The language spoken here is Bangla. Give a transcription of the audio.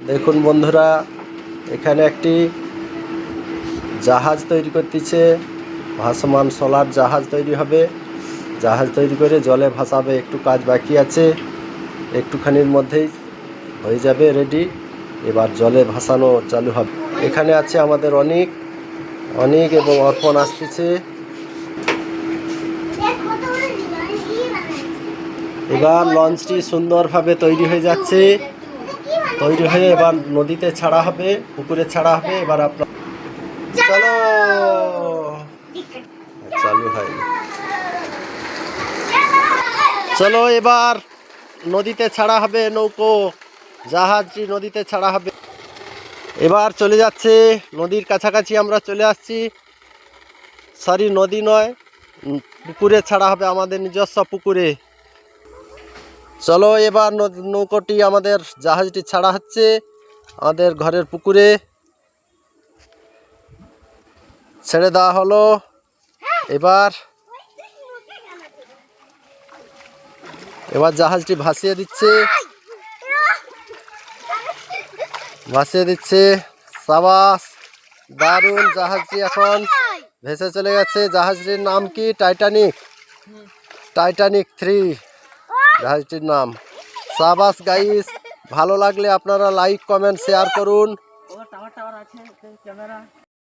দেখুন বন্ধুরা, এখানে একটি জাহাজ তৈরি করতেছে। ভাসমান সোলার জাহাজ তৈরি হবে। জাহাজ তৈরি করে জলে ভাসাবে। একটু কাজ বাকি আছে, একটুখানির মধ্যেই হয়ে যাবে রেডি। এবার জলে ভাসানো চালু হবে। এখানে আছে আমাদের অনেক এবং অর্পণ আসতেছে। এবার লঞ্চটি সুন্দরভাবে তৈরি হয়ে যাচ্ছে। তৈরি হয়ে এবার নদীতে ছাড়া হবে, পুকুরে ছাড়া হবে। এবার আপনার চলো, চালু হয়। চলো এবার নদীতে ছাড়া হবে। নৌকো জাহাজটি নদীতে ছাড়া হবে। এবার চলে যাচ্ছে নদীর কাছাকাছি। আমরা চলে আসছি। সরি, নদী নয়, পুকুরে ছাড়া হবে, আমাদের নিজস্ব পুকুরে। চলো এবার নৌকোটি, আমাদের জাহাজটি ছাড়া হচ্ছে আমাদের ঘরের পুকুরে। ছেড়ে দেওয়া হলো। এবার জাহাজটি ভাসিয়ে দিচ্ছে। সাবাস, দারুণ। জাহাজটি এখন ভেসে চলে গেছে। জাহাজটির নাম কি? টাইটানিক 3 জাহাজটির নাম। সাবাস গাইস, ভালো লাগলে আপনারা লাইক, কমেন্ট, শেয়ার করুন।